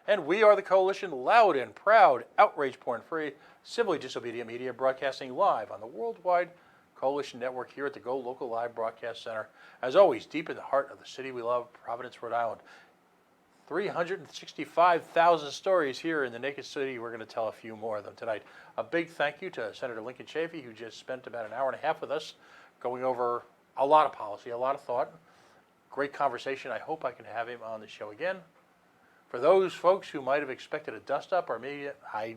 And we are the Coalition, loud and proud, outrage porn-free, civilly disobedient media, broadcasting live on the worldwide Coalition Network here at the Go Local Live Broadcast Center. As always, deep in the heart of the city we love, Providence, Rhode Island. 365,000 stories here in the Naked City. We're going to tell a few more of them tonight. A big thank you to Senator Lincoln Chafee, who just spent about an hour and a half with us going over a lot of policy, a lot of thought. Great conversation. I hope I can have him on the show again. For those folks who might have expected a dust-up, or maybe I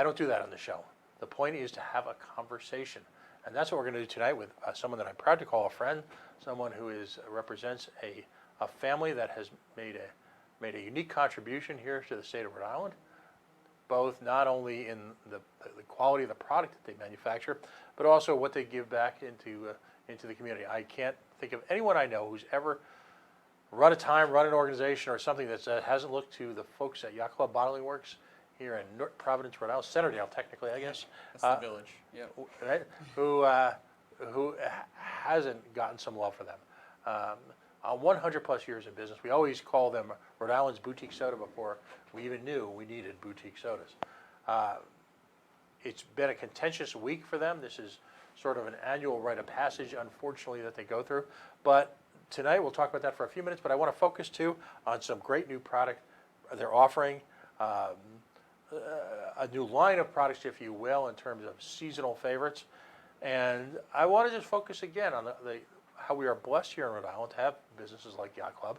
don't do that on the show. The point is to have a conversation. And that's what we're going to do tonight with someone that I'm proud to call a friend, someone who represents a family that has made a unique contribution here to the state of Rhode Island, both not only in the quality of the product that they manufacture, but also what they give back into the community. I can't think of anyone I know who's ever run an organization or something that hasn't looked to the folks at Yacht Club Bottling Works here in North Providence, Rhode Island, Centerdale, technically, I guess. That's the village. Yep. Right? Who hasn't gotten some love for them. 100 plus years in business. We always call them Rhode Island's boutique soda before we even knew we needed boutique sodas. It's been a contentious week for them. This is sort of an annual rite of passage, unfortunately, that they go through. But tonight we'll talk about that for a few minutes, but I want to focus too on some great new product they're offering, a new line of products, if you will, in terms of seasonal favorites. And I want to just focus again on how we are blessed here in Rhode Island to have businesses like Yacht Club,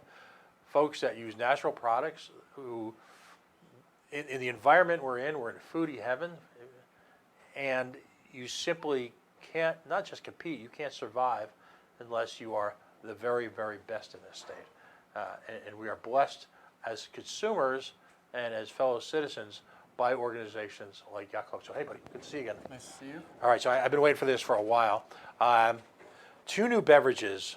folks that use natural products who, in the environment we're in foodie heaven, and you simply can't, not just compete, you can't survive unless you are the very, very best in this state. And we are blessed as consumers and as fellow citizens by organizations like Yacht Club. So hey buddy, good to see you again. Nice to see you. All right, so I've been waiting for this for a while. 2 new beverages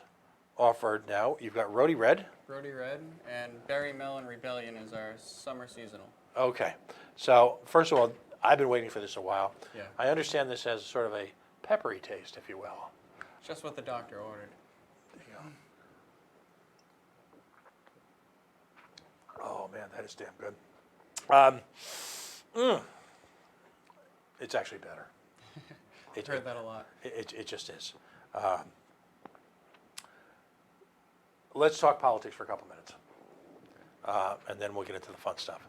offered now. You've got Rhody Red. Rhody Red and Berry Melon Rebellion is our summer seasonal. Okay, so first of all, I've been waiting for this a while. Yeah. I understand this has sort of a peppery taste, if you will. Just what the doctor ordered. There you go. Oh man, that is damn good. It's actually better. I've heard that a lot. It just is. Let's talk politics for a couple minutes, and then we'll get into the fun stuff.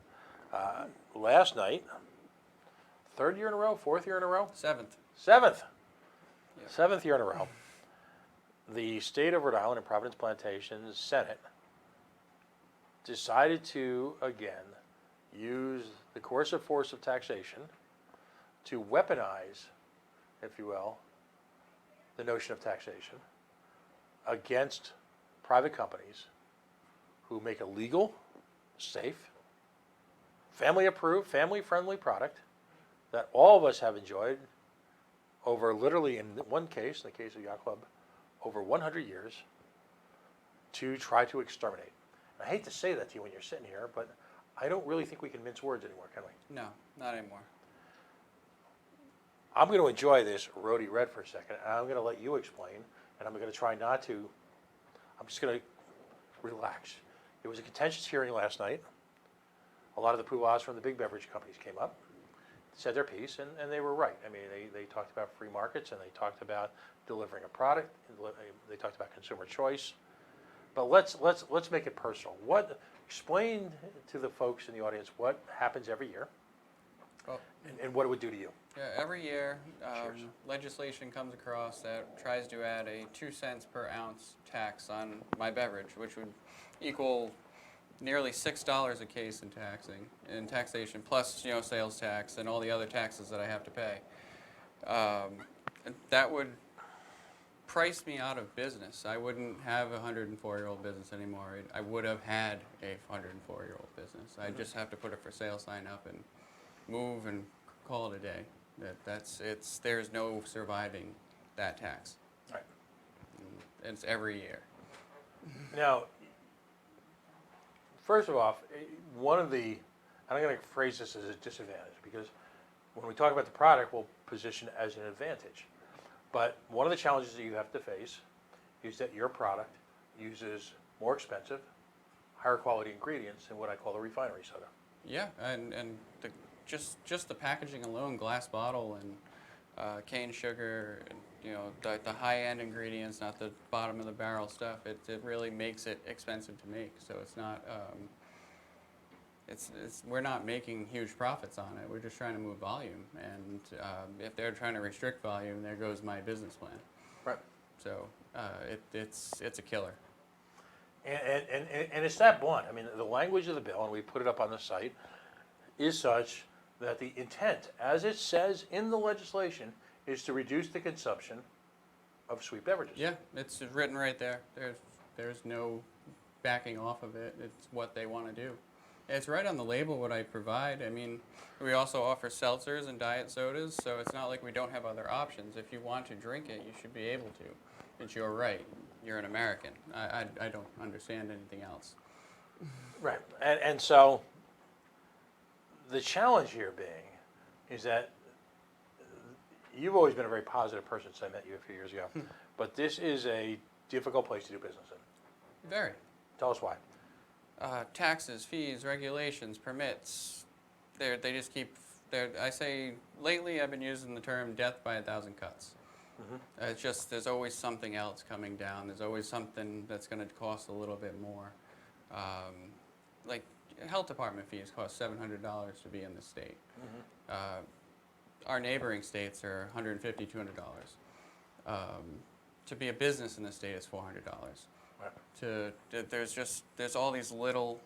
Last night, 3rd year in a row, 4th year in a row? 7th. 7th. Yep. 7th year in a row. The state of Rhode Island and Providence Plantation's Senate decided to, again, use the coercive force of taxation to weaponize, if you will, the notion of taxation against private companies who make a legal, safe, family-approved, family-friendly product that all of us have enjoyed over literally, in one case, in the case of Yacht Club, over 100 years, to try to exterminate. And I hate to say that to you when you're sitting here, but I don't really think we can mince words anymore, can we? No, not anymore. I'm going to enjoy this Rhody Red for a second, and I'm going to let you explain, and I'm going to try not to, I'm just going to relax. It was a contentious hearing last night. A lot of the poobahs from the big beverage companies came up, said their piece, and they were right. I mean, they talked about free markets, and they talked about delivering a product, and they talked about consumer choice. But let's make it personal. Explain to the folks in the audience what happens every year, Well, and what it would do to you. yeah, every year, Cheers. legislation comes across that tries to add a 2 cents per ounce tax on my beverage, which would equal nearly $6 a case in taxation, plus sales tax and all the other taxes that I have to pay. And that would price me out of business. I wouldn't have a 104-year-old business anymore. I would have had a 104-year-old business. I just have to put a for sale sign up and move and call it a day. There's no surviving that tax. Right. And it's every year. Now, first of all, and I'm going to phrase this as a disadvantage, because when we talk about the product, we'll position it as an advantage. But one of the challenges that you have to face is that your product uses more expensive, higher quality ingredients in what I call the refinery soda. Yeah, and the, just the packaging alone, glass bottle and cane sugar, and, you know, the high end ingredients, not the bottom of the barrel stuff. It really makes it expensive to make. So it's not. We're not making huge profits on it. We're just trying to move volume, and if they're trying to restrict volume, there goes my business plan. Right. So it's a killer. And it's that blunt. I mean, the language of the bill, and we put it up on the site, is such that the intent, as it says in the legislation, is to reduce the consumption of sweet beverages. Yeah, it's written right there. There's no backing off of it. It's what they want to do. It's right on the label what I provide. I mean, we also offer seltzers and diet sodas, so it's not like we don't have other options. If you want to drink it, you should be able to. It's your right. You're an American. I don't understand anything else. Right. And so the challenge here being is that you've always been a very positive person since I met you a few years ago, but this is a difficult place to do business in. Very. Tell us why. Taxes, fees, regulations, permits. They just keep. I say lately I've been using the term "death by a thousand cuts." Mm-hmm. It's just there's always something else coming down. There's always something that's going to cost a little bit more. Like health department fees cost $700 to be in the state. Mm-hmm. Our neighboring states are $150, $200. To be a business in the state is $400. Right. There's all these little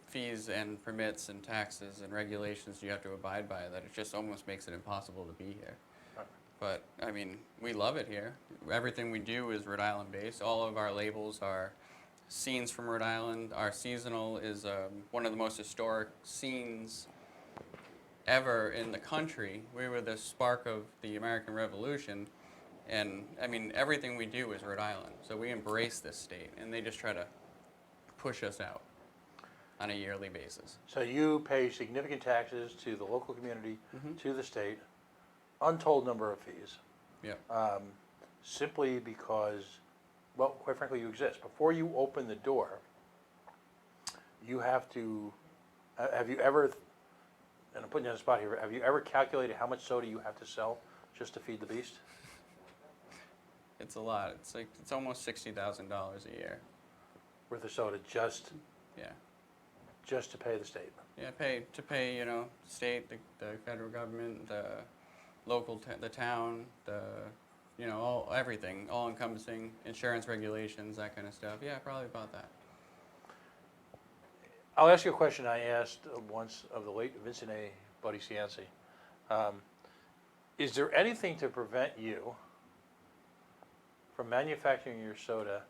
fees and permits and taxes and regulations you have to abide by that it just almost makes it impossible to be here. Right. But I mean, we love it here. Everything we do is Rhode Island based. All of our labels are scenes from Rhode Island. Our seasonal is one of the most historic scenes ever in the country. We were the spark of the American Revolution. And I mean, everything we do is Rhode Island. So we embrace this state, and they just try to push us out on a yearly basis. So you pay significant taxes to the local community, Mm-hmm. to the state, untold number of fees, Yep. simply because, well, quite frankly, you exist. Before you open the door, you have to, have you ever, and I'm putting you on the spot here, have you ever calculated how much soda you have to sell just to feed the beast? It's a lot. It's almost $60,000 a year. Worth of soda just Yeah. to pay the state. Yeah, pay, you know, state, the federal government, the local, the town, you know, everything, all encompassing, insurance regulations, that kind of stuff. Yeah, probably about that. I'll ask you a question I asked once of the late Vincent A. Buddy Cianci. Is there anything to prevent you from manufacturing your soda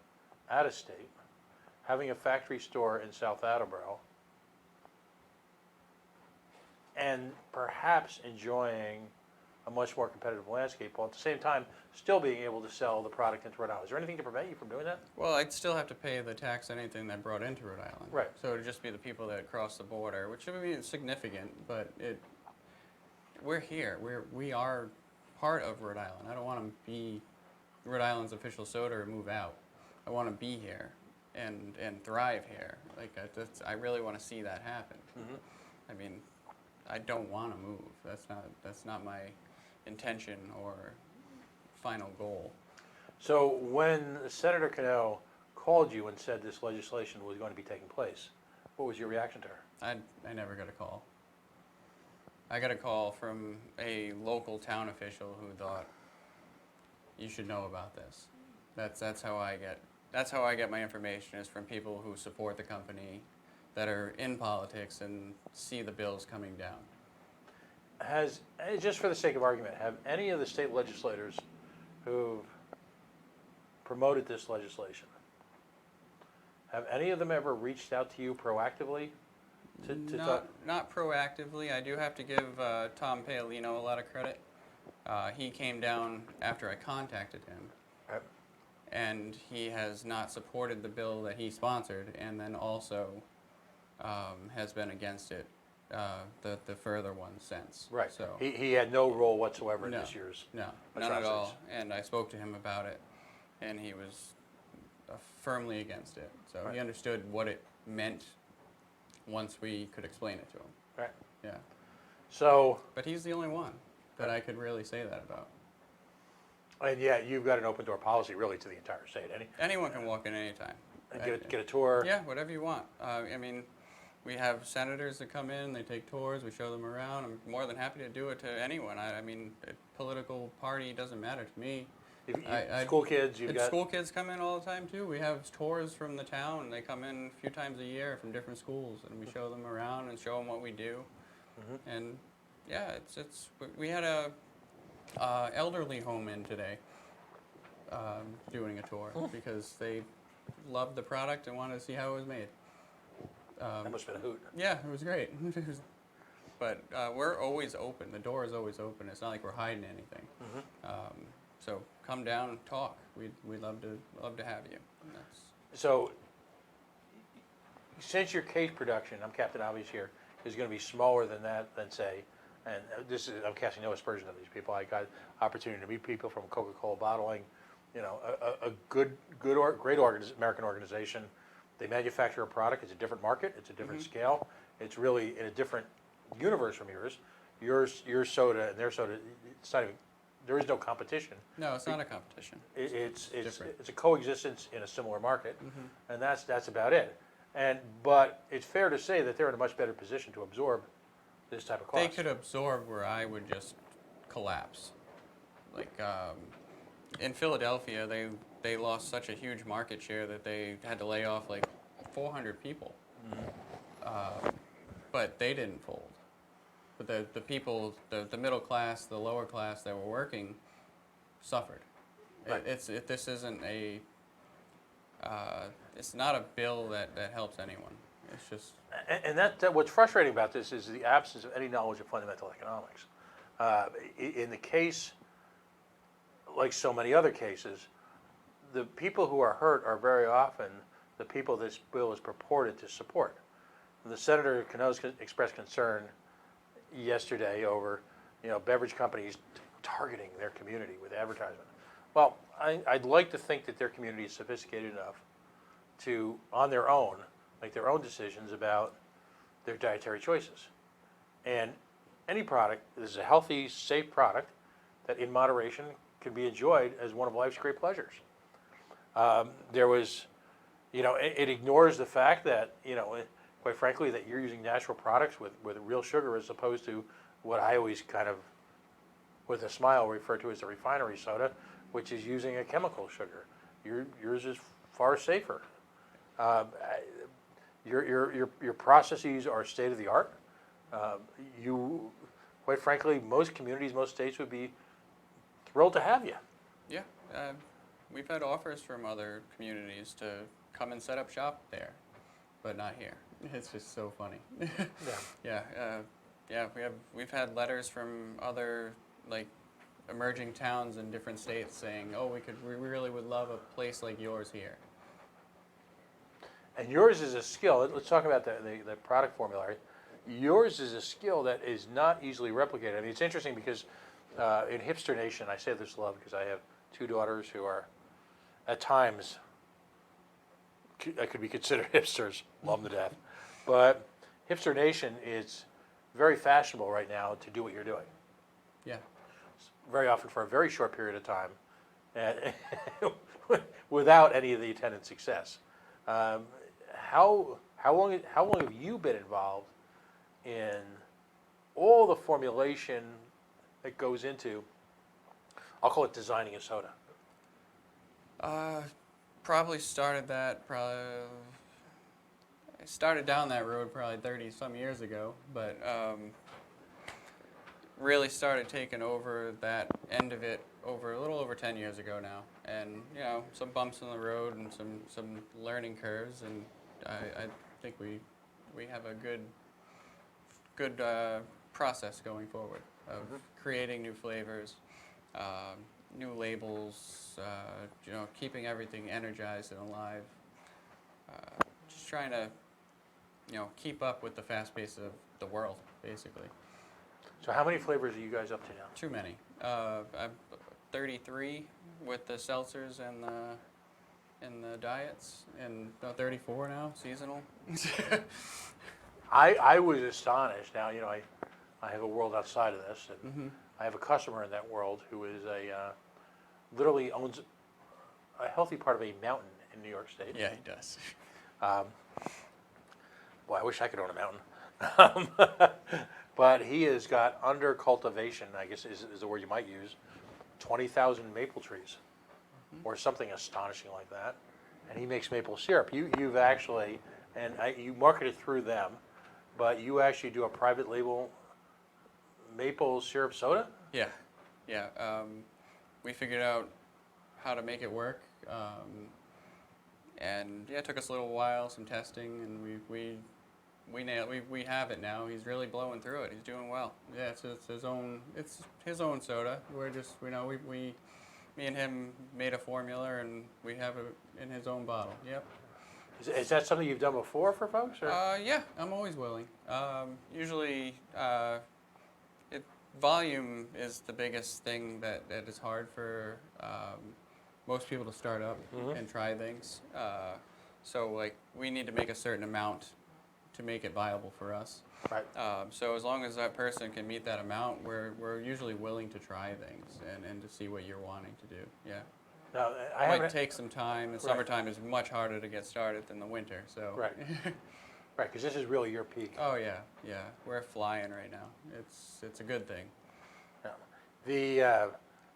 out of state, having a factory store in South Attleboro, and perhaps enjoying a much more competitive landscape, while at the same time still being able to sell the product into Rhode Island? Is there anything to prevent you from doing that? Well, I'd still have to pay the tax on anything that brought into Rhode Island. Right. So it would just be the people that cross the border, which would be significant, but we're here. We are part of Rhode Island. I don't want to be Rhode Island's official soda or move out. I want to be here and thrive here. Like I really want to see that happen. Mm-hmm. I mean, I don't want to move. That's not my intention or final goal. So when Senator Cano called you and said this legislation was going to be taking place, what was your reaction to her? I never got a call. I got a call from a local town official who thought you should know about this. That's how I get my information, is from people who support the company, that are in politics and see the bills coming down. Just for the sake of argument, have any of the state legislators who've promoted this legislation, have any of them ever reached out to you proactively to talk? Not proactively. I do have to give Tom Paolino a lot of credit. He came down after I contacted him, Right. and he has not supported the bill that he sponsored, and then also has been against it, the further one since. Right. So He had no role whatsoever in No. this year's. no, none at all. atrocities. And I spoke to him about it, and he was firmly against it. So Right. he understood what it meant once we could explain it to him. Right. Yeah. So, But he's the only one that I could really say that about. and yeah, you've got an open door policy really to the entire state. Anyone can walk in anytime. Get a tour. Yeah, whatever you want. I mean, we have senators that come in, they take tours, we show them around. I'm more than happy to do it to anyone. I mean, a political party doesn't matter to me. School kids, you've And got. school kids come in all the time too. We have tours from the town. They come in a few times a year from different schools, and we show them around and show them what we do. And yeah, we had a elderly home in today doing a tour because they loved the product and wanted to see how it was made. That must have been a hoot. Yeah, it was great. But we're always open. The door is always open. It's not like we're hiding anything. So come down and talk. We'd love to have you. So, since your case production, I'm Captain Obvious here, is going to be smaller than that, than say, and I'm casting no aspersion on these people. I got opportunity to meet people from Coca-Cola bottling, you know, a great American organization. They manufacture a product. It's a different market. It's a different scale. It's really in a different universe from yours. Your soda and their soda, it's not even, there is no competition. No, it's not a competition. It's different. a coexistence in a similar market, and that's about it. But it's fair to say that they're in a much better position to absorb this type of cost. They could absorb where I would just collapse. Like in Philadelphia, they lost such a huge market share that they had to lay off like 400 people. But they didn't fold. But the people, the middle class, the lower class that were working, suffered. Right. This isn't a. It's not a bill that helps anyone. It's just. And that what's frustrating about this is the absence of any knowledge of fundamental economics. In the case, like so many other cases, the people who are hurt are very often the people this bill is purported to support. The Senator Cano's expressed concern yesterday over, beverage companies targeting their community with advertisement. Well, I'd like to think that their community is sophisticated enough to, on their own, make their own decisions about their dietary choices. And any product that is a healthy, safe product that in moderation can be enjoyed as one of life's great pleasures. There was, it ignores the fact that, quite frankly, that you're using natural products with real sugar as opposed to what I always kind of, with a smile, refer to as a refinery soda, which is using a chemical sugar. Yours is far safer. Your processes are state of the art. Quite frankly, most communities, most states would be thrilled to have you. Yeah, we've had offers from other communities to come and set up shop there, but not here. It's just so funny. Yeah. We've had letters from other emerging towns in different states saying, "Oh, we really would love a place like yours here." And yours is a skill. Let's talk about the product formulary. Yours is a skill that is not easily replicated. I mean, it's interesting because in Hipster Nation, I say this love because I have two daughters who are, at times, could be considered hipsters. Love them to death. But Hipster Nation is very fashionable right now to do what you're doing. Yeah. Very often for a very short period of time, and without any of the attendant success. How long have you been involved in all the formulation that goes into, I'll call it designing a soda? Probably started that. I started down that road probably 30-some years ago, but really started taking over that end of it a little over 10 years ago now. And some bumps in the road and some learning curves, and I think we have a good process going forward of creating new flavors, new labels, keeping everything energized and alive. Just trying to keep up with the fast pace of the world, basically. So how many flavors are you guys up to now? Too many. I'm 33 with the seltzers in the diets, and 34 now, seasonal. I was astonished. Now, I have a world outside of this, and Hmm. I have a customer in that world who is literally owns a healthy part of a mountain in New York State. Yeah, he does. Um, Boy, I wish I could own a mountain. But he has got under cultivation, I guess is the word you might use, 20,000 maple trees or something astonishing like that. And he makes maple syrup. You've actually, you market it through them, but you actually do a private label maple syrup soda? Yeah, yeah. We figured out how to make it work, and yeah, it took us a little while, some testing, and we have it now. He's really blowing through it. He's doing well. Yeah, it's his own soda. We're just me and him made a formula, and we have it in his own bottle. Yep. Is that something you've done before for folks? Or? Yeah, I'm always willing. Usually, volume is the biggest thing that is hard for most people to start up and try things. So like we need to make a certain amount to make it viable for us. Right. So as long as that person can meet that amount, we're usually willing to try things and to see what you're wanting to do. Yeah. Now, It might take some time. The summertime is much harder to get started than the winter. So. Right. Right, because this is really your peak. Oh yeah, yeah. We're flying right now. It's a good thing. Yeah.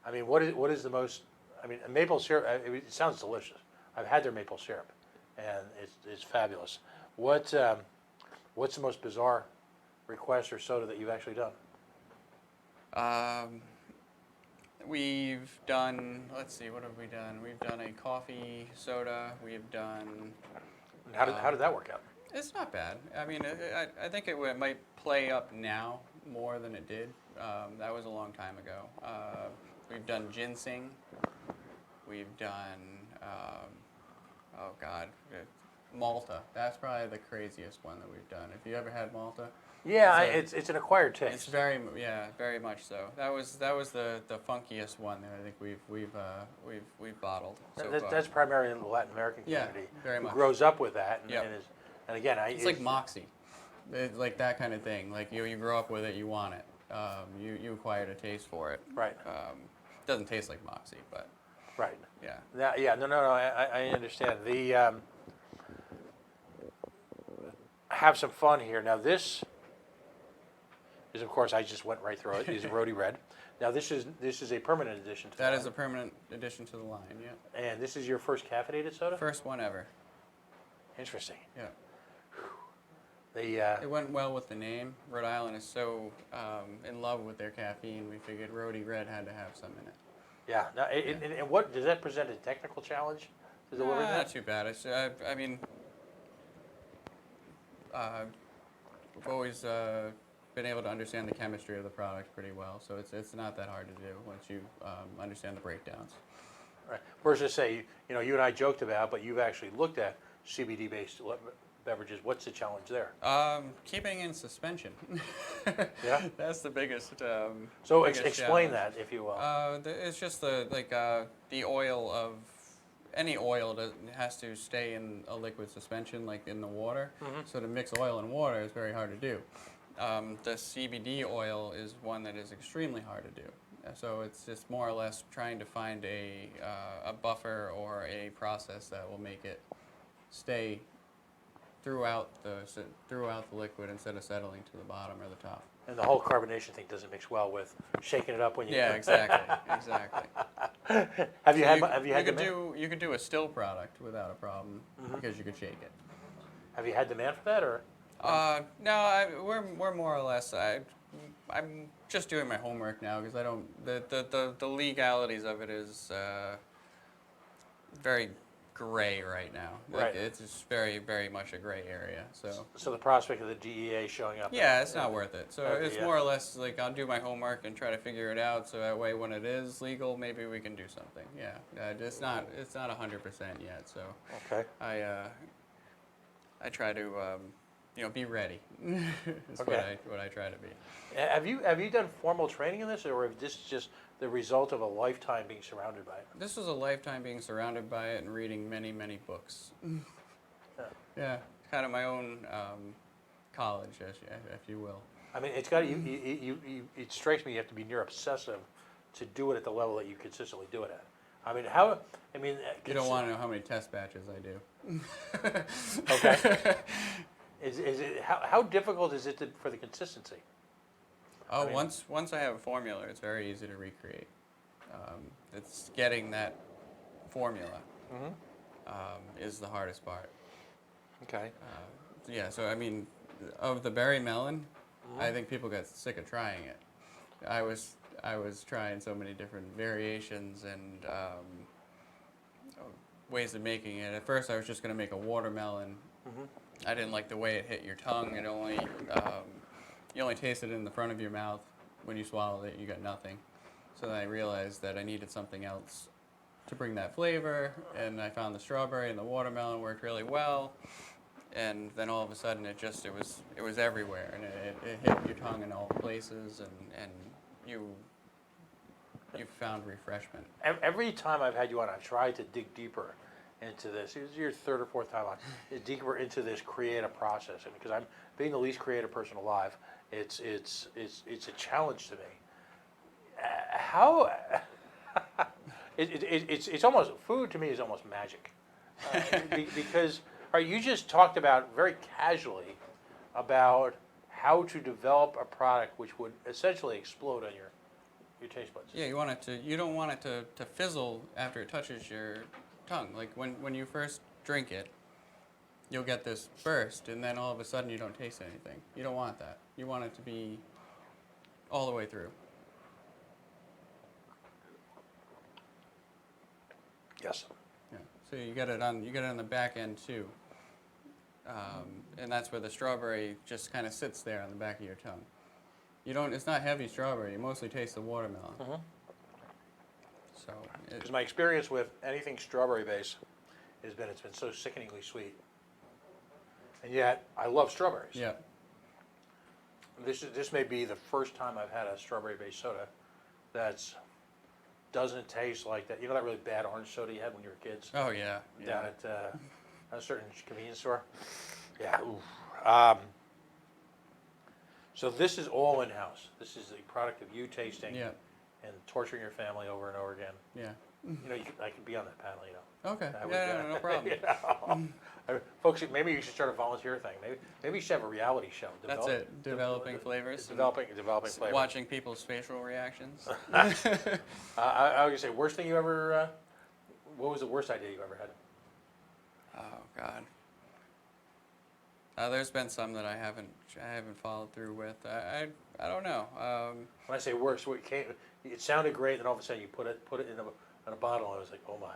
I mean, what is the most? I mean, maple syrup. It sounds delicious. I've had their maple syrup, and it's fabulous. What's the most bizarre request or soda that you've actually done? We've done. Let's see. What have we done? We've done a coffee soda. We've done. And how did that work out? It's not bad. I mean, I think it might play up now more than it did. That was a long time ago. We've done ginseng. We've done, oh God, Malta. That's probably the craziest one that we've done. Have you ever had Malta? Yeah, It's it's an acquired taste. It's very much so. That was the funkiest one that I think we've bottled so far. That's primarily in the Latin American Yeah, community. very who much. grows up with that, Yep. and again, It's like Moxie. It's like that kind of thing. Like you grow up with it, you want it. You acquired a taste for it. Right. Doesn't taste like Moxie, but Right. yeah. Yeah. No. I understand. Have some fun here. Now this is, of course, I just went right through it. Is Rhodey Red. Now this is a permanent addition to That the is a line. permanent addition to the line. Yeah. And this is your first caffeinated soda. First one ever. Interesting. Yeah. The It went well with the name. Rhode Island is so in love with their caffeine. We figured Rhodey Red had to have some in it. yeah. Now, and what does that present a technical challenge to deliver Not that? too bad. I mean, we've always been able to understand the chemistry of the product pretty well, so it's not that hard to do once you understand the breakdowns. Right. Versus say, you and I joked about, but you've actually looked at CBD-based beverages. What's the challenge there? Keeping in suspension. Yeah? That's the biggest. So biggest explain challenge. that, if you will. It's just the oil of any oil has to stay in a liquid suspension, like in the water. So to mix oil and water is very hard to do. The CBD oil is one that is extremely hard to do. So it's just more or less trying to find a buffer or a process that will make it stay throughout the liquid instead of settling to the bottom or the top. And the whole carbonation thing doesn't mix well with shaking it up when you. Yeah, exactly. Have you So had you could do a still product without a problem because you could shake it. Have you had demand for that, or? No, we're more or less. I'm just doing my homework now because I don't. The legalities of it is very gray right now. Right. It's just very, very much a gray area. So The prospect of the DEA showing up. yeah, it's not worth it. So it's Yeah. more or less like I'll do my homework and try to figure it out. So that way, when it is legal, maybe we can do something. Yeah, it's not 100% yet. So Okay. I try to be ready. Is Okay. what I try to be. Have you done formal training in this, or is this just the result of a lifetime being surrounded by it? This was a lifetime being surrounded by it and reading many, many books. Yeah. Yeah, kind of my own college, if you will. I mean, it's got it strikes me you have to be near obsessive to do it at the level that you consistently do it at. I mean, how? I mean, You don't want to know how many test batches I do. Okay. Is it how difficult is it for the consistency? Oh, I mean- once I have a formula, it's very easy to recreate. It's getting that formula Mm-hmm. is the hardest part. Okay. Yeah, so I mean, of the berry melon, Mm-hmm. I think people got sick of trying it. I was trying so many different variations and ways of making it. At first, I was just going to make a watermelon. Mm-hmm. I didn't like the way it hit your tongue. It only you only taste it in the front of your mouth. When you swallowed it, you got nothing. So then I realized that I needed something else to bring that flavor, and I found the strawberry and the watermelon worked really well. And then all of a sudden, it was everywhere, and it hit your tongue in all places, and you found refreshment. Every time I've had you on, I've tried to dig deeper into this. This is your third or fourth time on, deeper into this creative process, and because I'm being the least creative person alive, it's a challenge to me. How it's almost food to me is almost magic, because you just talked about very casually about how to develop a product which would essentially explode on your taste buds. Yeah, you don't want it to fizzle after it touches your tongue. Like when you first drink it, you'll get this burst, and then all of a sudden you don't taste anything. You don't want that. You want it to be all the way through. Yes. Yeah. So you get it on the back end too, and that's where the strawberry just kind of sits there on the back of your tongue. It's not heavy strawberry. You mostly taste the watermelon. Mm-hmm. So Because my experience with anything strawberry based has been it's been so sickeningly sweet, and yet I love strawberries. yeah. This may be the first time I've had a strawberry based soda that's doesn't taste like that. You know that really bad orange soda you had when you were kids Oh yeah. down Yeah. at a certain convenience store? Yeah. Oof. So this is all in house. This is the product of you tasting Yeah. and torturing your family over and over again. Yeah. You know, I could be on that panel. You know. Okay. That Yeah. would, No problem. you know, folks, maybe you should start a volunteer thing. Maybe you should have a reality show. That's it. Developing flavors. and Developing flavors. Watching people's facial reactions. I was gonna say, worst thing you ever. What was the worst idea you ever had? Oh God. There's been some that I haven't followed through with. I don't know. When I say worst, it sounded great, and all of a sudden you put it in a bottle, and I was like, oh my.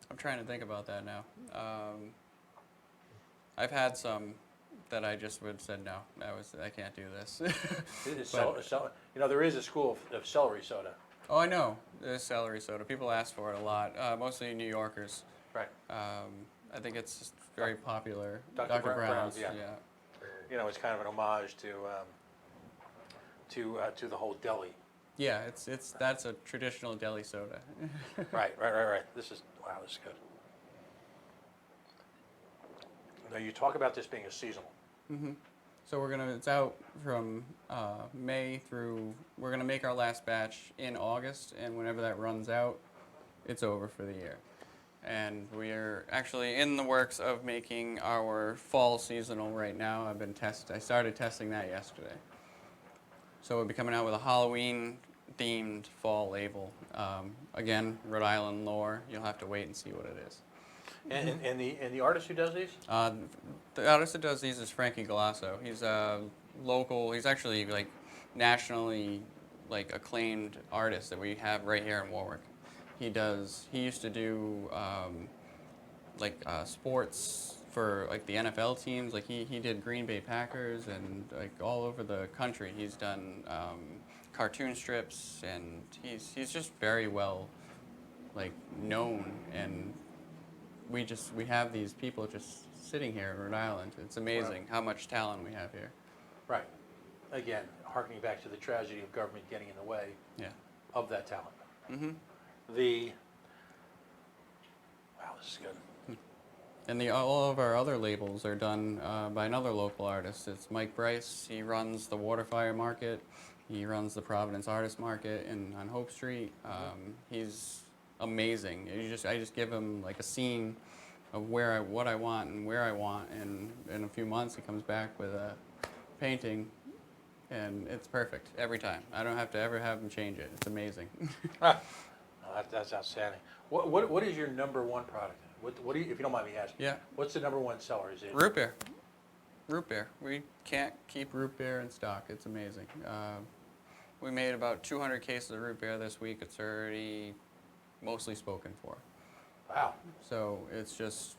I'm trying to think about that now. I've had some that I just would have said no. I can't do this. You know, there is a school of celery soda. Oh, I know. There's celery soda. People ask for it a lot. Mostly New Yorkers. Right. I think it's just very popular. Dr. Brown's. Yeah. You know, it's kind of an homage to the whole deli. Yeah, that's a traditional deli soda. Right. This is good. Now you talk about this being a seasonal. Mm-hmm. So it's out from May through, we're gonna make our last batch in August, and whenever that runs out, it's over for the year. And we're actually in the works of making our fall seasonal right now. I started testing that yesterday. So we'll be coming out with a Halloween themed fall label. Again, Rhode Island lore. You'll have to wait and see what it is. And the artist who does these? The artist that does these is Frankie Galasso. He's a local. He's actually like nationally acclaimed artist that we have right here in Warwick. He used to do sports for like the NFL teams. Like he did Green Bay Packers and like all over the country. He's done cartoon strips, and he's just very well known, and we have these people just sitting here in Rhode Island. It's amazing how much talent we have here. Right. Again, harkening back to the tragedy of government getting in the way Yeah. of that talent. Mm-hmm. Wow, this is good. And all of our other labels are done by another local artist. It's Mike Bryce. He runs the Waterfire Market. He runs the Providence Artist Market on Hope Street. He's amazing. I just give him like a scene of what I want and where I want, and in a few months he comes back with a painting, and it's perfect every time. I don't have to ever have him change it. It's amazing. Ah, no, that's outstanding. What is your number one product? What do you, if you don't mind me asking? Yeah. What's the number one seller? Is it Root beer. Root beer. We can't keep root beer in stock. It's amazing. We made about 200 cases of root beer this week. It's already mostly spoken for. Wow. So it's just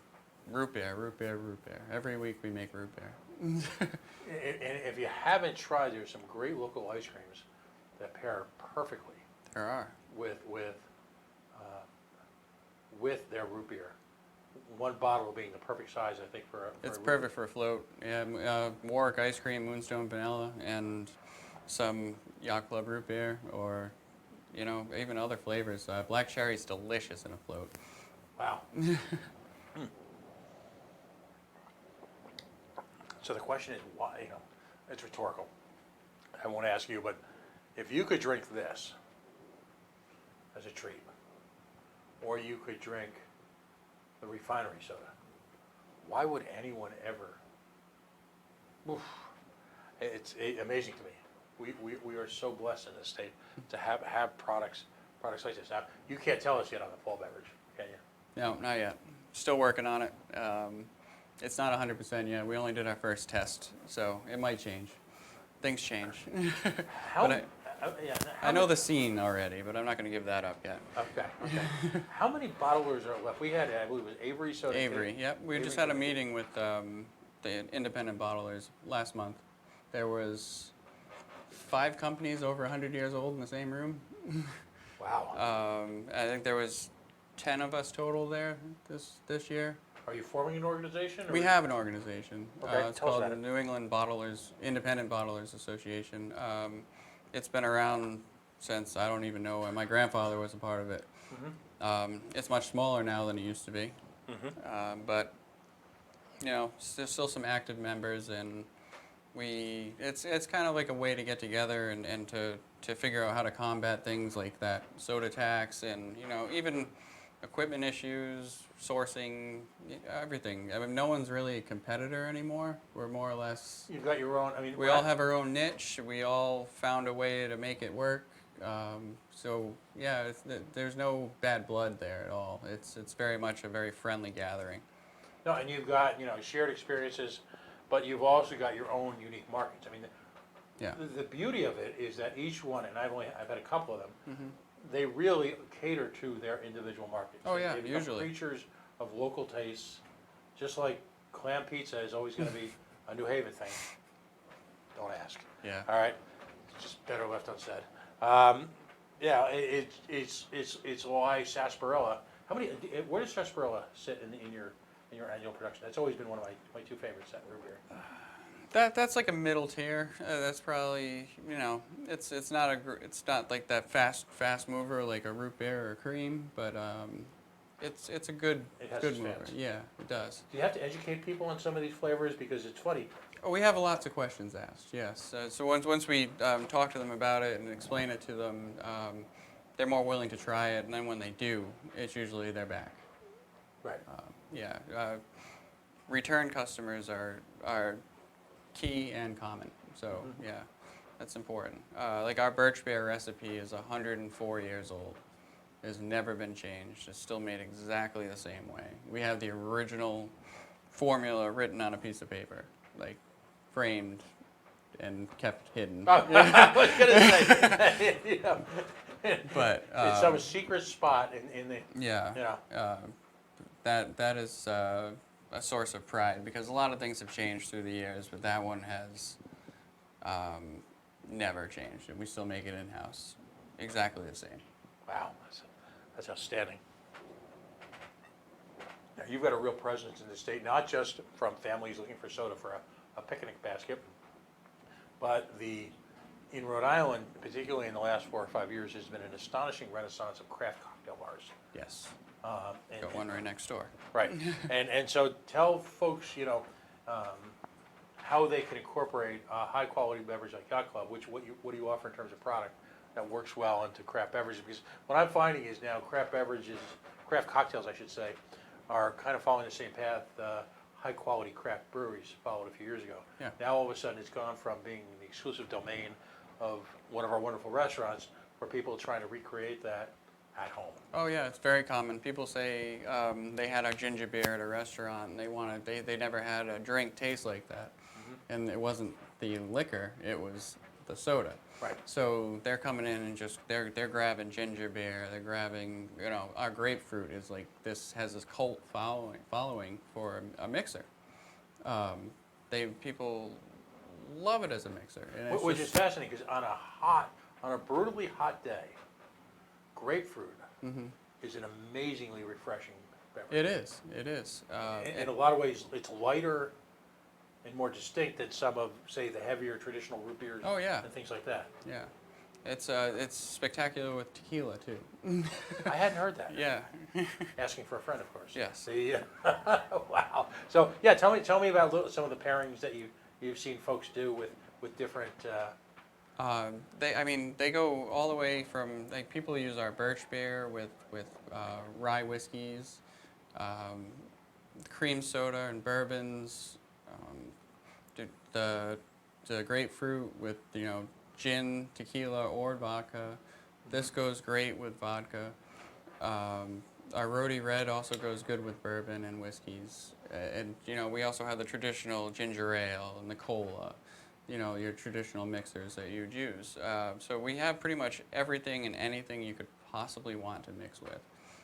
root beer, root beer, root beer. Every week we make root beer. And if you haven't tried, there's some great local ice creams that pair perfectly There are. with their root beer. One bottle being the perfect size, I think, for It's a root perfect for a float. Yeah, Warwick ice cream, Moonstone vanilla, and some Yacht Club root beer, or even other flavors. Black cherry's delicious in a float. Wow. So the question is, why? It's rhetorical. I won't ask you, but if you could drink this as a treat, or you could drink the refinery soda, why would anyone ever? Oof, it's amazing to me. We are so blessed in this state to have products like this. Now, you can't tell us yet on the fall beverage, can you? No, not yet. Still working on it. It's not 100% yet. We only did our first test, so it might change. Things change. But I know the scene already, but I'm not going to give that up yet. Okay. How many bottlers are left? We had, I believe it was Avery Soda. Avery, yep. We just had a meeting with the independent bottlers last month. There was 5 companies over 100 years old in the same room. Wow. I think there was 10 of us total there this year. Are you forming an organization? We have an organization. Okay, It's tell us called about the it. New England Independent Bottlers Association. It's been around since I don't even know when. My grandfather was a part of it. It's much smaller now than it used to be. But there's still some active members, and it's kind of like a way to get together and to figure out how to combat things like that soda tax, and even equipment issues, sourcing, everything. I mean, no one's really a competitor anymore. We're more or less. You've got your own. I mean, We all have our own niche. We all found a way to make it work. So yeah, there's no bad blood there at all. It's very much a very friendly gathering. No, and you've got shared experiences, but you've also got your own unique markets. I mean, Yeah. the beauty of it is that each one, and I've had a couple of them. They really cater to their individual markets. Oh, yeah, They become usually. creatures of local tastes, just like clam pizza is always going to be a New Haven thing. Don't ask. Yeah. All right, it's just better left unsaid. Yeah, it's why sarsaparilla. Where does sarsaparilla sit in your annual production? That's always been one of my 2 favorites. That root beer. That's like a middle tier. That's probably it's not like that fast mover like a root beer or cream, but it's a good It has good its mover. fans. Yeah, it does. Do you have to educate people on some of these flavors? Because it's funny. Oh, we have lots of questions asked. Yes. So once we talk to them about it and explain it to them, they're more willing to try it, and then when they do, it's usually they're back. Right. Yeah. Return customers are key and common. So yeah, that's important. Like our birch beer recipe is 104 years old. It's never been changed. It's still made exactly the same way. We have the original formula written on a piece of paper, like framed and kept hidden. Oh, I was gonna say. But It's some secret spot in the. yeah, that is a source of pride, because a lot of things have changed through the years, but that one has never changed, and we still make it in-house, exactly the same. Wow, that's outstanding. Now, you've got a real presence in the state, not just from families looking for soda for a picnic basket, but in Rhode Island, particularly in the last 4 or 5 years, there's been an astonishing renaissance of craft cocktail bars. Yes. And, Got one right next door. right, and so tell folks, how they can incorporate a high-quality beverage like Yacht Club, what do you offer in terms of product that works well into craft beverages? Because what I'm finding is now craft cocktails, I should say, are kind of following the same path high-quality craft breweries followed a few years ago. Yeah. Now, all of a sudden, it's gone from being the exclusive domain of one of our wonderful restaurants, where people are trying to recreate that at home. Oh yeah, it's very common. People say they had a ginger beer at a restaurant and they never had a drink taste like that. And it wasn't the liquor, it was the soda. Right. So they're coming in and they're grabbing ginger beer, they're grabbing, our grapefruit is like, has this cult following for a mixer. People love it as a mixer. And it's Which is fascinating, because on a brutally hot day, grapefruit is an amazingly refreshing beverage. It is. In a lot of ways, it's lighter and more distinct than some of, say, the heavier traditional root beers. Oh, yeah. And things like that. Yeah. It's spectacular with tequila too. I hadn't heard that. Yeah. Asking for a friend, of course. Yes. Wow. So yeah, tell me about some of the pairings that you've seen folks do with different. They go all the way from, like, people use our birch beer with rye whiskeys, cream soda and bourbons, the grapefruit with gin, tequila, or vodka. This goes great with vodka. Our Rhodey Red also goes good with bourbon and whiskeys. And we also have the traditional ginger ale and the cola. Your traditional mixers that you'd use. So we have pretty much everything and anything you could possibly want to mix with.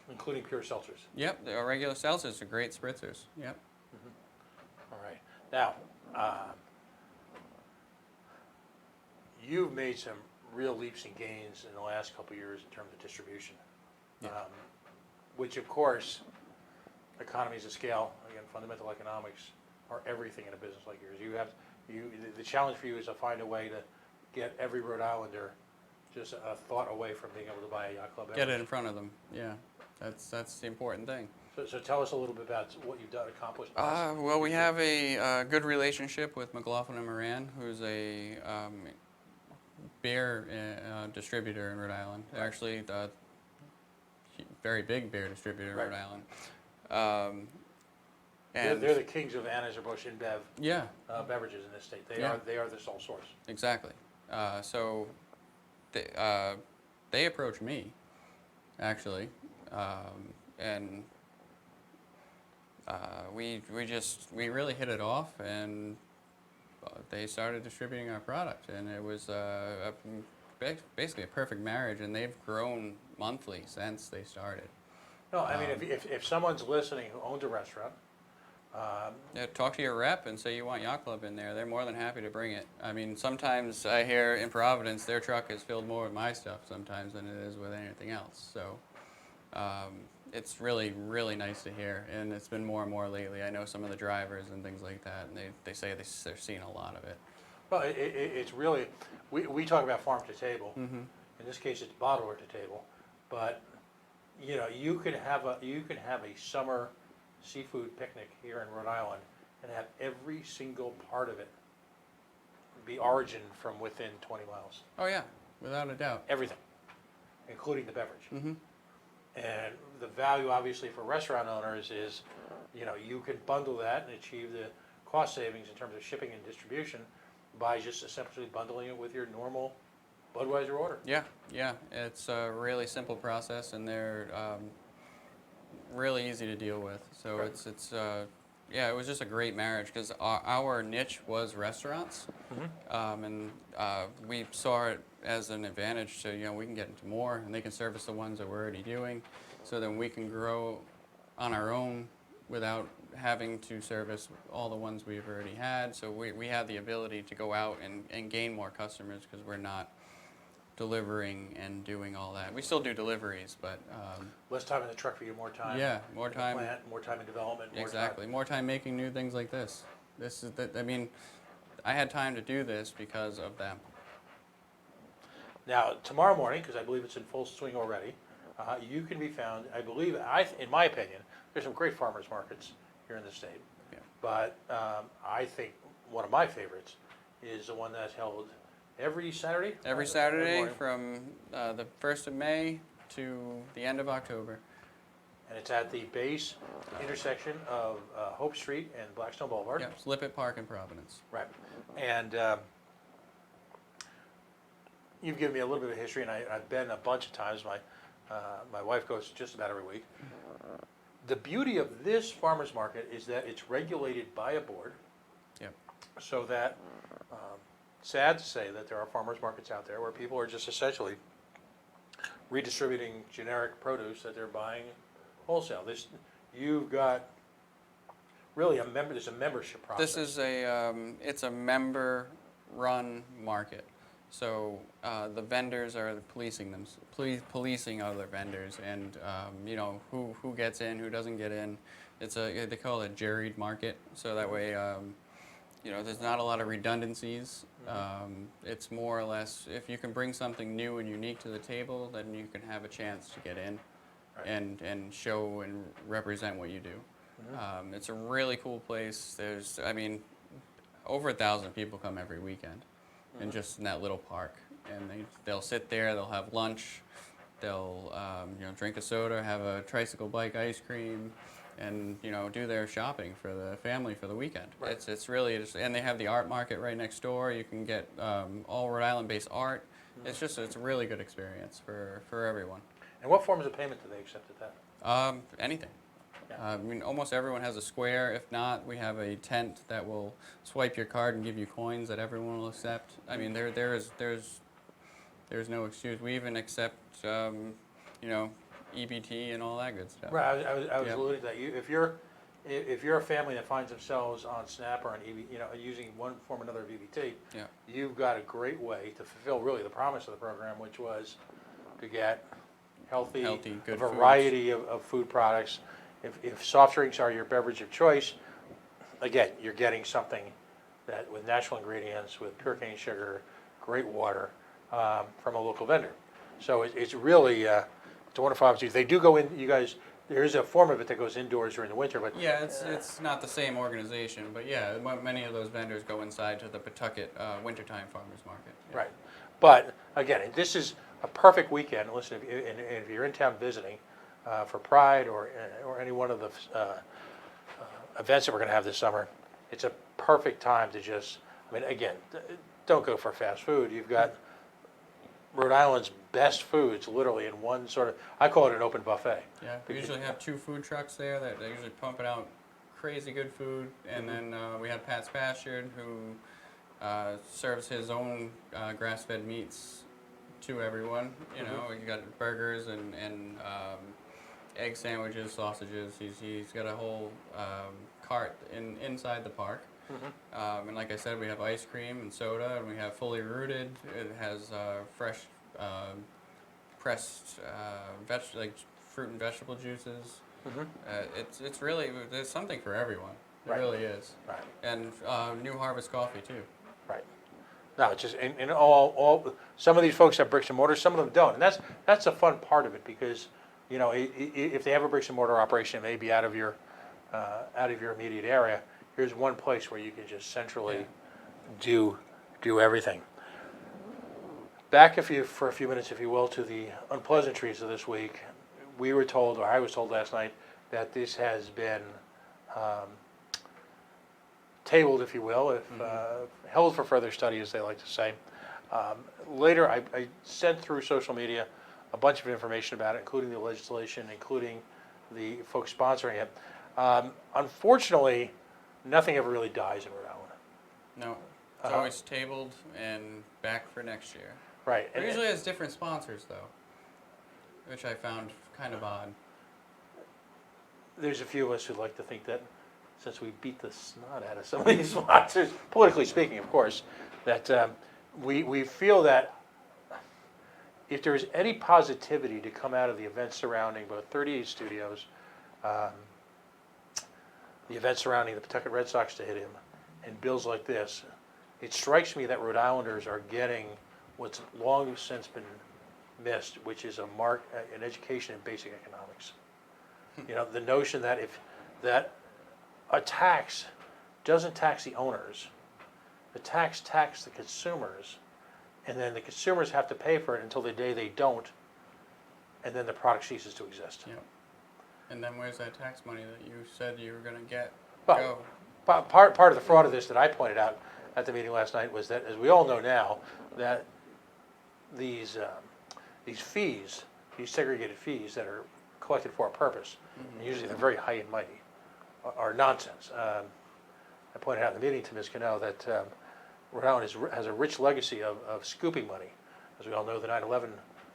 Including pure seltzers. Yep, our regular seltzers are great spritzers. Yep. All right. Now, you've made some real leaps and gains in the last couple of years in terms of distribution, Yeah. which, of course, economies of scale, again, fundamental economics, are everything in a business like yours. The challenge for you is to find a way to get every Rhode Islander just a thought away from being able to buy a Yacht Club beverage. Get it in front of them. Yeah, that's the important thing. So tell us a little bit about what you've accomplished. Well, we have a good relationship with McLaughlin and Moran, who's a beer distributor in Rhode Island. They're actually a very big beer distributor in Right. Rhode Island. They're the kings of Anheuser-Busch InBev Yeah, beverages in this state. They Yeah. are the sole source. exactly. So they approached me, actually, and we really hit it off, and they started distributing our product, and it was basically a perfect marriage, and they've grown monthly since they started. No, I mean, if someone's listening who owns a restaurant, Yeah, talk to your rep and say you want Yacht Club in there. They're more than happy to bring it. I mean, sometimes I hear in Providence their truck is filled more with my stuff sometimes than it is with anything else. So it's really, really nice to hear, and it's been more and more lately. I know some of the drivers and things like that, and they say they're seeing a lot of it. well, it's really, we talk about farm to table. In this case, it's bottler to table, but you can have a summer seafood picnic here in Rhode Island and have every single part of it be origined from within 20 miles. Oh yeah, without a doubt. Everything, including the beverage. Mm-hmm. And the value, obviously, for restaurant owners is, you can bundle that and achieve the cost savings in terms of shipping and distribution by just essentially bundling it with your normal Budweiser order. Yeah, it's a really simple process, and they're really easy to deal with. So Right. it was just a great marriage because our niche was restaurants, and we saw it as an advantage to we can get into more, and they can service the ones that we're already doing, so then we can grow on our own without having to service all the ones we've already had. So we have the ability to go out and gain more customers because we're not delivering and doing all that. We still do deliveries, but Less time in the truck for you, more time. yeah, more in the time. plant, more time in development. More Exactly, more time making new things like this. This is that. I mean, I had time to do this because of them. Now, tomorrow morning, because I believe it's in full swing already, you can be found, I believe, in my opinion, there's some great farmers markets here in the state. Yeah. But I think one of my favorites is the one that's held every Saturday? Every Every Saturday morning. from the 1st of May to the end of October. And it's at the base intersection of Hope Street and Blackstone Boulevard. Yep, it's Lippet Park in Providence. Right. And you've given me a little bit of history, and I've been a bunch of times. My wife goes just about every week. The beauty of this farmer's market is that it's regulated by a board. Yep. So that, sad to say that there are farmers markets out there where people are just essentially redistributing generic produce that they're buying wholesale. You've got really there's a membership process. This is it's a member-run market. So the vendors are policing other vendors, and you know who gets in, who doesn't get in. They call it a juried market. So that way, you know, there's not a lot of redundancies. It's more or less if you can bring something new and unique to the table, then you can have a chance to get in, Right. and show and represent what you do. It's a really cool place. I mean, over 1,000 people come every weekend, and just in that little park. And they'll sit there. They'll have lunch. They'll you know, drink a soda, have a tricycle bike ice cream, and you know, do their shopping for the family for the weekend. Right. It's really just, and they have the art market right next door. You can get all Rhode Island-based art. It's a really good experience for everyone. And what forms of payment do they accept at that? Anything. Yeah. I mean, almost everyone has a square. If not, we have a tent that will swipe your card and give you coins that everyone will accept. I mean, there's no excuse. We even accept, you know, EBT and all that good stuff. Right, I was Yep. alluding to that. If you're a family that finds themselves on SNAP or on EB, you know, using one form or another of EBT, Yeah. you've got a great way to fulfill really the promise of the program, which was to get healthy, good a variety of food products. If soft drinks are your beverage of choice, again, you're getting something that with natural ingredients, with pure cane sugar, great water, from a local vendor. So it's really it's a wonderful opportunity. They do go in. You guys, there is a form of it that goes indoors during the winter, but Yeah, it's not the same organization, but yeah, many of those vendors go inside to the Pawtucket Wintertime Farmers Market. Yeah. right. But again, this is a perfect weekend. Listen, if you're in town visiting for Pride or any one of the events that we're going to have this summer, it's a perfect time to just. I mean, again, don't go for fast food. You've got Rhode Island's best foods, literally in one sort of. I call it an open buffet. Yeah, we usually have 2 food trucks there that they usually pumping out crazy good food, and then we have Pat's Pastured, who serves his own grass-fed meats to everyone. You know, you got burgers and egg sandwiches, sausages. He's got a whole cart inside the park. And like I said, we have ice cream and soda, and we have Fully Rooted. It has fresh pressed like fruit and vegetable juices. It's really, there's something for everyone. It Right. really is. Right. And New Harvest Coffee too. Right. No, it's just and all. Some of these folks have bricks and mortar. Some of them don't, and that's the fun part of it because you know if they have a bricks and mortar operation, it may be out of your immediate area. Here's one place where you can just centrally do everything. Back for a few minutes, if you will, to the unpleasantries of this week. We were told, or I was told last night, that this has been tabled, if you will, held for further study, as they like to say. Later, I sent through social media a bunch of information about it, including the legislation, including the folks sponsoring it. Unfortunately, nothing ever really dies in Rhode Island. No, it's always tabled and back for next year. Right. It usually has different sponsors though, which I found kind of odd. There's a few of us who like to think that since we beat the snot out of some of these sponsors, politically speaking, of course, that we feel that if there is any positivity to come out of the events surrounding both 38 Studios, um, the events surrounding the Pawtucket Red Sox to hit him, and bills like this, it strikes me that Rhode Islanders are getting what's long since been missed, which is an education in basic economics. You know, the notion that that a tax doesn't tax the owners, the tax the consumers, and then the consumers have to pay for it until the day they don't, and then the product ceases to exist. Yeah. And then where's that tax money that you said you were going to get? Well, Go. part of the fraud of this that I pointed out at the meeting last night was that, as we all know now, that these fees, these segregated fees that are collected for a purpose, and usually they're very high and mighty, are nonsense. I pointed out in the meeting to Ms. Cano that Rhode Island has a rich legacy of scooping money. As we all know, the 9/11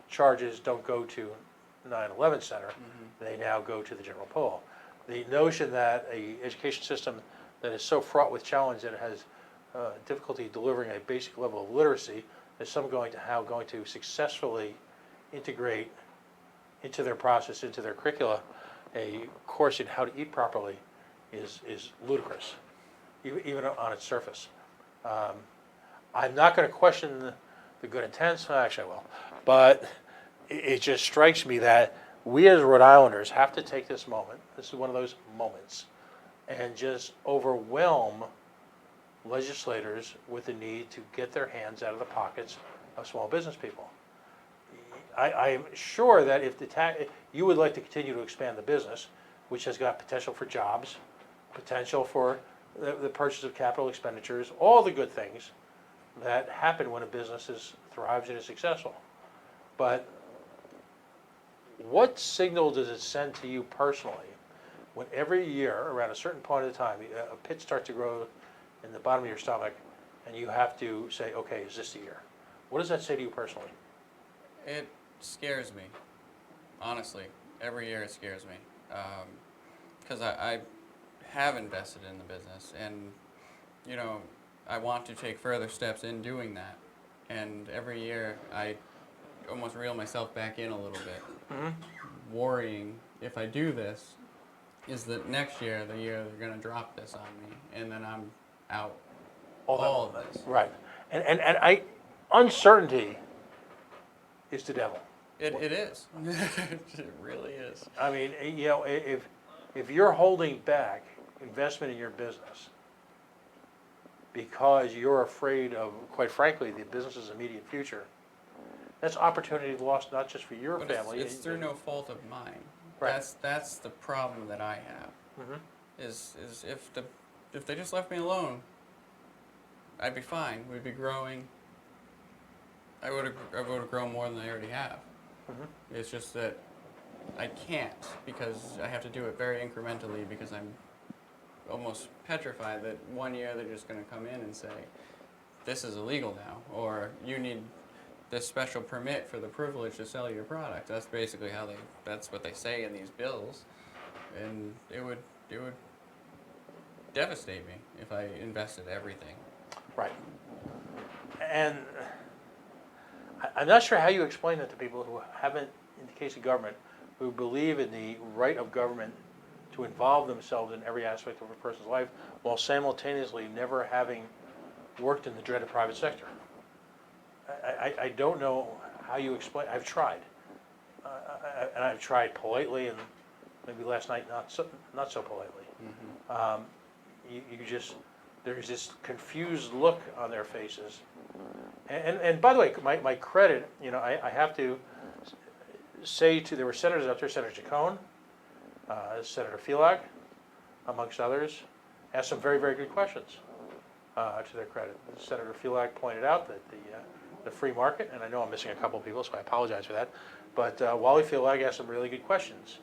charges don't go to 9/11 Center, they now go to the general pool. The notion that a education system that is so fraught with challenge that it has difficulty delivering a basic level of literacy is going to successfully integrate into their process, into their curricula, a course in how to eat properly is ludicrous, even on its surface. I'm not going to question the good intents, well, actually I will, but it just strikes me that we as Rhode Islanders have to take this moment, this is one of those moments, and just overwhelm legislators with the need to get their hands out of the pockets of small business people. I'm sure that if you would like to continue to expand the business, which has got potential for jobs, potential for the purchase of capital expenditures, all the good things that happen when a business thrives and is successful. But what signal does it send to you personally when every year, around a certain point of time, a pit starts to grow in the bottom of your stomach, and you have to say, okay, is this the year? What does that say to you personally? It scares me, honestly. Every year it scares me. Because I have invested in the business, and, you know, I want to take further steps in doing that. And every year I almost reel myself back in a little bit, worrying if I do this, is that next year, the year they're going to drop this on me, and then I'm out. All of this. Right. And uncertainty is the devil. It is. It really is. I mean, you know, if you're holding back investment in your business because you're afraid of, quite frankly, the business's immediate future, that's opportunity lost not just for your But family. it's through no fault of mine. Right. That's the problem that I have. Is if they just left me alone, I'd be fine. We'd be growing. I would have grown more than I already have. It's just that I can't, because I have to do it very incrementally, because I'm almost petrified that one year they're just going to come in and say, this is illegal now, or you need this special permit for the privilege to sell your product. That's basically that's what they say in these bills, and it would devastate me if I invested everything. Right. And I'm not sure how you explain that to people who haven't, in the case of government, who believe in the right of government to involve themselves in every aspect of a person's life while simultaneously never having worked in the dreaded private sector. I don't know how you explain. I've tried, and I've tried politely, and maybe last night not so politely. You just, there's this confused look on their faces. And by the way, my credit, you know, I have to say there were senators out there, Senator Chacon, Senator Filag, amongst others, asked some very, very good questions to their credit. Senator Filag pointed out that the free market, and I know I'm missing a couple of people, so I apologize for that, but Wally Filag asked some really good questions,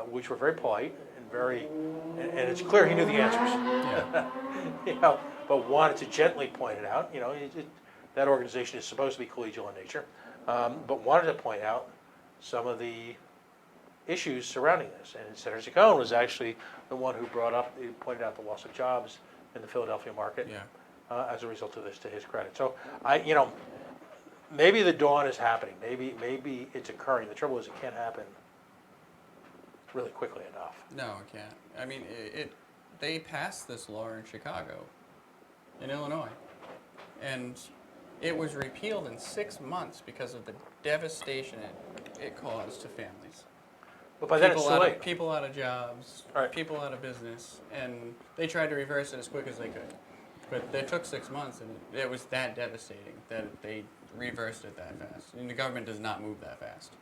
which were very polite and it's clear he knew the answers. Yeah. You know, but wanted to gently point it out. You know, that organization is supposed to be collegial in nature, but wanted to point out some of the issues surrounding this. And Senator Chacon was actually the one who pointed out the loss of jobs in the Philadelphia market as a result of this, to his credit. So maybe the dawn is happening. Maybe it's occurring. The trouble is, it can't happen really quickly enough. No, it can't. I mean, they passed this law in Chicago, in Illinois, and it was repealed in 6 months because of the devastation it caused to families. But by then it's too late. People out of jobs, Right. people out of business, and they tried to reverse it as quick as they could. But it took 6 months, and it was that devastating that they reversed it that fast. And the government does not move that fast.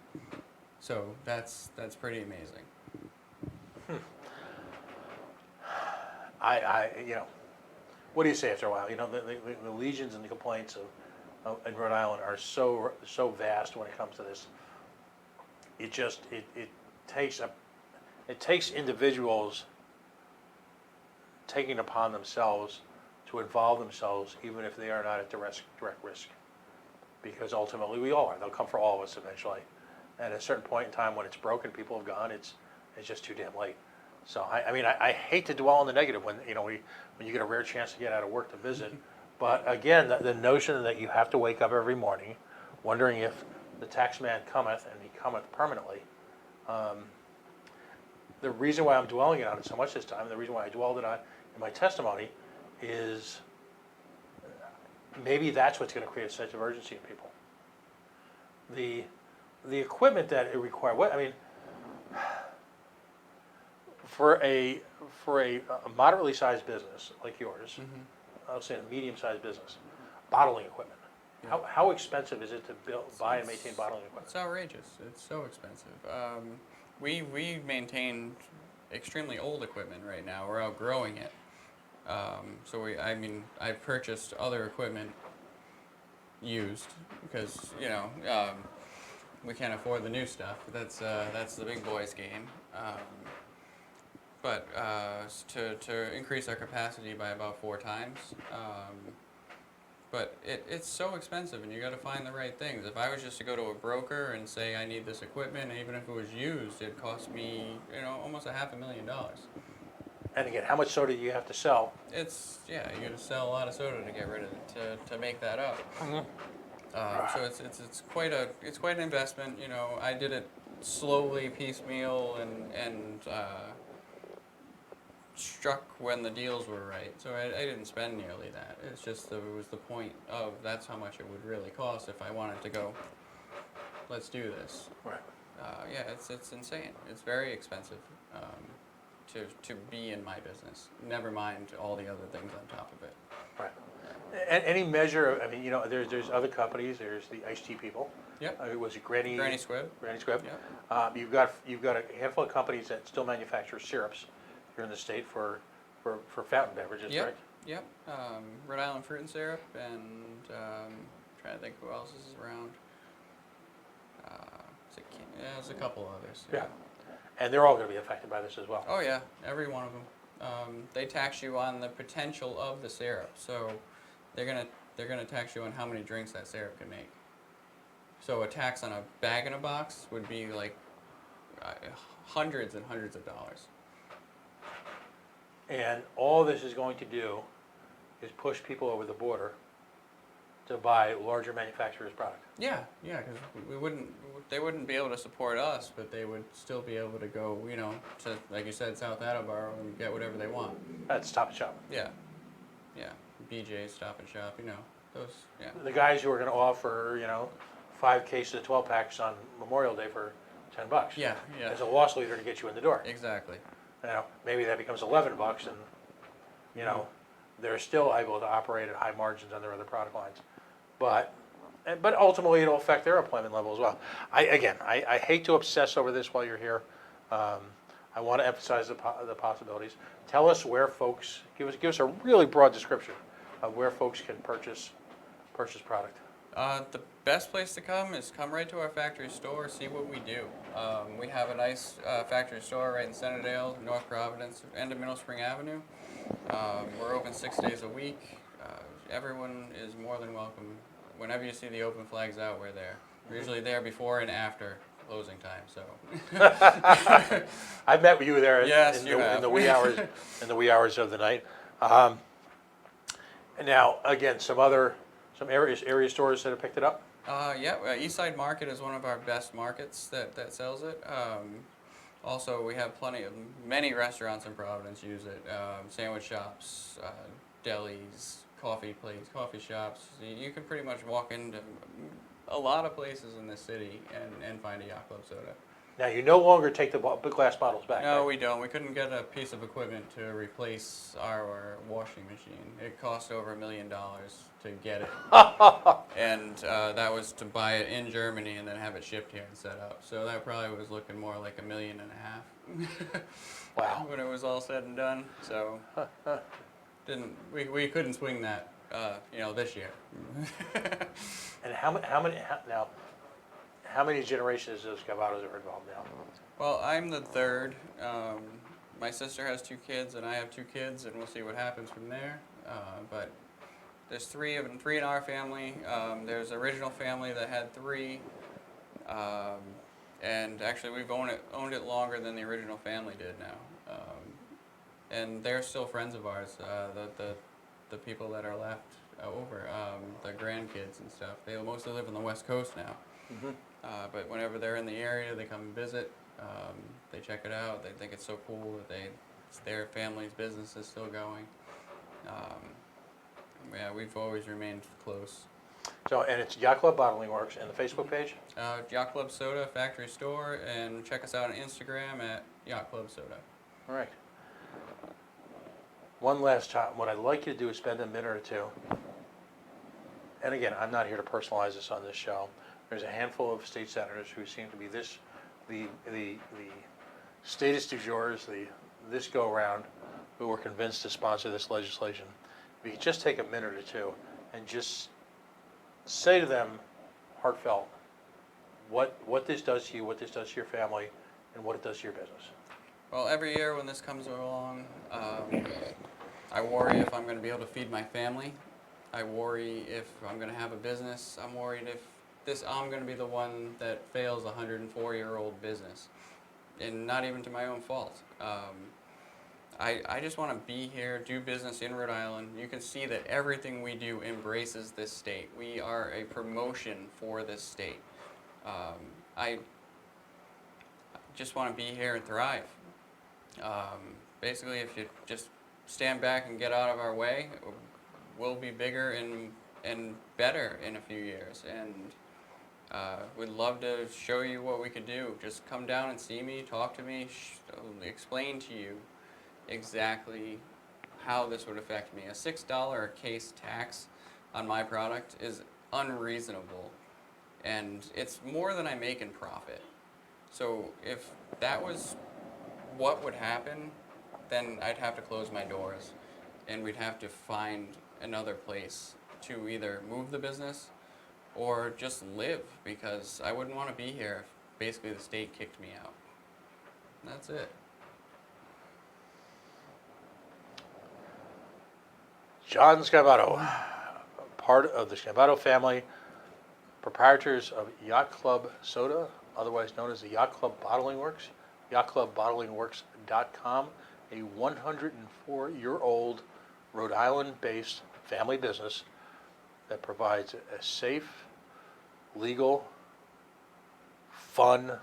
So that's pretty amazing. What do you say after a while? The legions and the complaints in Rhode Island are so vast when it comes to this. It takes individuals taking upon themselves to involve themselves, even if they are not at direct risk, because ultimately we all are. They'll come for all of us eventually, and at a certain point in time when it's broken, people have gone. It's just too damn late. So I hate to dwell on the negative when you get a rare chance to get out of work to visit, but again, the notion that you have to wake up every morning wondering if the tax man cometh, and he cometh permanently. The reason why I'm dwelling on it so much this time, the reason why I dwelled it on in my testimony, is maybe that's what's going to create a sense of urgency in people. The equipment that it requires. For a moderately sized business like yours, I'll say a medium-sized business, bottling equipment. Yeah. How expensive is it to buy and maintain bottling equipment? It's outrageous. It's so expensive. We maintain extremely old equipment right now. We're outgrowing it. I've purchased other equipment used because we can't afford the new stuff. That's the big boys game. But to increase our capacity by about 4 times. But it's so expensive, and you got to find the right things. If I was just to go to a broker and say I need this equipment, even if it was used, it'd cost me almost $500,000. And again, how much soda do you have to sell? You got to sell a lot of soda to get rid of it to make that up. So it's quite an investment. I did it slowly, piecemeal, and struck when the deals were right. So I didn't spend nearly that. It's just it was the point of that's how much it would really cost if I wanted to go. Let's do this. Right. It's insane. It's very expensive to be in my business. Never mind all the other things on top of it. Right. And any measure of, there's other companies. There's the iced tea people. Yep. Was it Granny Squibb? Granny Squibb. Yep. You've got a handful of companies that still manufacture syrups here in the state for fountain beverages, Yep. right? Yep. Rhode Island Fruit and Syrup, and trying to think who else is around. There's a couple others. Yeah. And they're all going to be affected by this as well. Oh yeah, every one of them. They tax you on the potential of the syrup, so they're gonna tax you on how many drinks that syrup can make. So a tax on a bag in a box would be like hundreds and hundreds of dollars. And all this is going to do is push people over the border to buy larger manufacturers' product. Yeah, because they wouldn't be able to support us, but they would still be able to go, to, like you said, South Attleboro and get whatever they want. That's Stop and Shop. Yeah. BJ's, Stop and Shop, those, yeah. The guys who are going to offer, 5 cases of 12 packs on Memorial Day for $10. Yeah. As a loss leader to get you in the door. Exactly. Maybe that becomes $11, and they're still able to operate at high margins on their other product lines. But ultimately it'll affect their employment level as well. I hate to obsess over this while you're here. I want to emphasize the possibilities. Tell us where folks, give us a really broad description of where folks can purchase product. The best place to come is come right to our factory store, see what we do. We have a nice factory store right in Centerdale, North Providence, end of Middle Spring Avenue. We're open 6 days a week. Everyone is more than welcome. Whenever you see the open flags out, we're there. We're usually there before and after closing time. So I've met with you there yes, in the wee hours of the night. And now again, some area stores that have picked it up. Yeah, Eastside Market is one of our best markets that sells it. Also, we have many restaurants in Providence use it. Sandwich shops, delis, coffee shops. You can pretty much walk into a lot of places in this city and find a Yacht Club soda. Now, you no longer take the big glass bottles back, No, right? we don't. We couldn't get a piece of equipment to replace our washing machine. It cost over $1 million to get it. And that was to buy it in Germany and then have it shipped here and set up. So that probably was looking more like $1.5 million Wow. when it was all said and done. So we couldn't swing that this year. And how many generations does Gavados are involved now? Well, I'm the third. My sister has 2 kids and I have 2 kids, and we'll see what happens from there. But there's three in our family. There's the original family that had 3. And actually, we've owned it longer than the original family did now. And they're still friends of ours. The people that are left over, the grandkids and stuff. They mostly live on the West Coast now. Mm-hmm. But whenever they're in the area, they come and visit. They check it out. They think it's so cool that their family's business is still going. Yeah, we've always remained close. So, and it's Yacht Club Bottling Works and the Facebook page? Yacht Club Soda Factory Store, and check us out on Instagram at Yacht Club Soda. All right. One last time, what I'd like you to do is spend a minute or two. And again, I'm not here to personalize this on this show. There's a handful of state senators who seem to be the status du jour, this go around, who were convinced to sponsor this legislation. If you could just take a minute or two and just say to them, heartfelt, what this does to you, what this does to your family, and what it does to your business. Well, every year when this comes along, I worry if I'm going to be able to feed my family. I worry if I'm going to have a business. I'm worried if I'm going to be the one that fails a 104-year-old business, and not even to my own fault. I just want to be here, do business in Rhode Island. You can see that everything we do embraces this state. We are a promotion for this state. I just want to be here and thrive. Basically, if you just stand back and get out of our way, we'll be bigger and better in a few years. And we'd love to show you what we could do. Just come down and see me, talk to me, explain to you exactly how this would affect me. A $6 a case tax on my product is unreasonable, and it's more than I make in profit. So if that was what would happen, then I'd have to close my doors, and we'd have to find another place to either move the business or just live, because I wouldn't want to be here if basically the state kicked me out. And that's it. John Scavato, part of the Scavato family, proprietors of Yacht Club Soda, otherwise known as the Yacht Club Bottling Works, yachtclubbottlingworks.com, a 104-year-old Rhode Island-based family business that provides a safe, legal, fun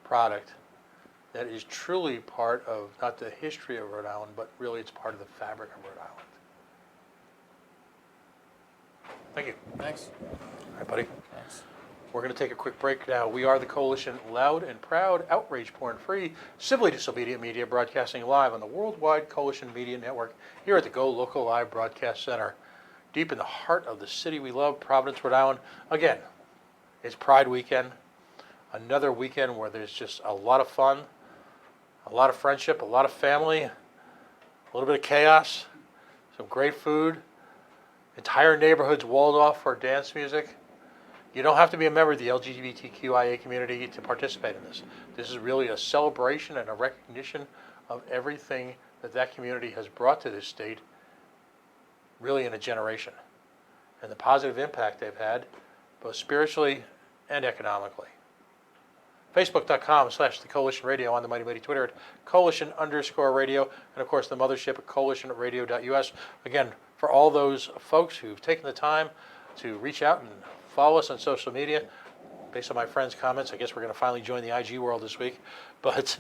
product that is truly part of not the history of Rhode Island, but really it's part of the fabric of Rhode Island. Thank you. Thanks. All right, buddy. Thanks. We're going to take a quick break now. We are the Coalition Loud and Proud, Outrage Porn-Free, Civilly Disobedient Media, broadcasting live on the Worldwide Coalition Media Network here at the Go Local Live Broadcast Center, deep in the heart of the city we love, Providence, Rhode Island. Again, it's Pride Weekend, another weekend where there's just a lot of fun, a lot of friendship, a lot of family, a little bit of chaos, some great food, entire neighborhoods walled off for dance music. You don't have to be a member of the LGBTQIA community to participate in this. This is really a celebration and a recognition of everything that community has brought to this state, really in a generation, and the positive impact they've had, both spiritually and economically. Facebook.com/The Coalition Radio, on the Mighty Mighty Twitter at Coalition_radio, and of course the mothership at coalitionradio.us. Again, for all those folks who've taken the time to reach out and follow us on social media. Based on my friend's comments, I guess we're going to finally join the IG world this week. But,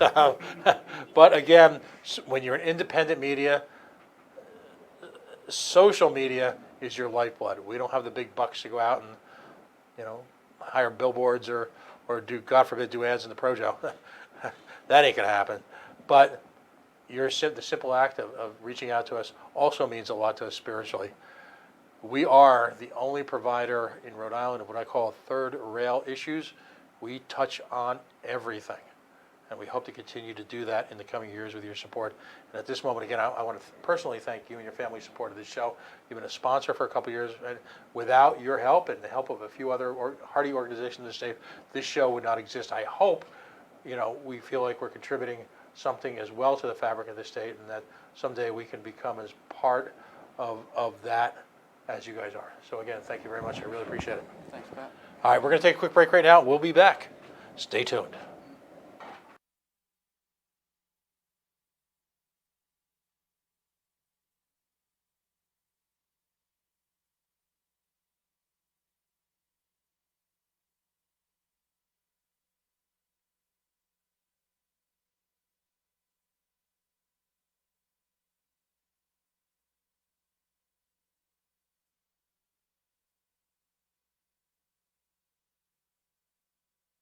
but again, when you're an independent media, social media is your lifeblood. We don't have the big bucks to go out and, hire billboards or do, God forbid, do ads in the Projo. That ain't gonna happen. But the simple act of reaching out to us also means a lot to us spiritually. We are the only provider in Rhode Island of what I call third rail issues. We touch on everything. And we hope to continue to do that in the coming years with your support. And at this moment, again, I want to personally thank you and your family's support of this show. You've been a sponsor for a couple of years. And without your help and the help of a few other hardy organizations in the state, this show would not exist. I hope, we feel like we're contributing something as well to the fabric of the state, and that someday we can become as part of that as you guys are. So again, thank you very much. I really appreciate it. Thanks, Pat. All right, we're going to take a quick break right now. We'll be back. Stay tuned.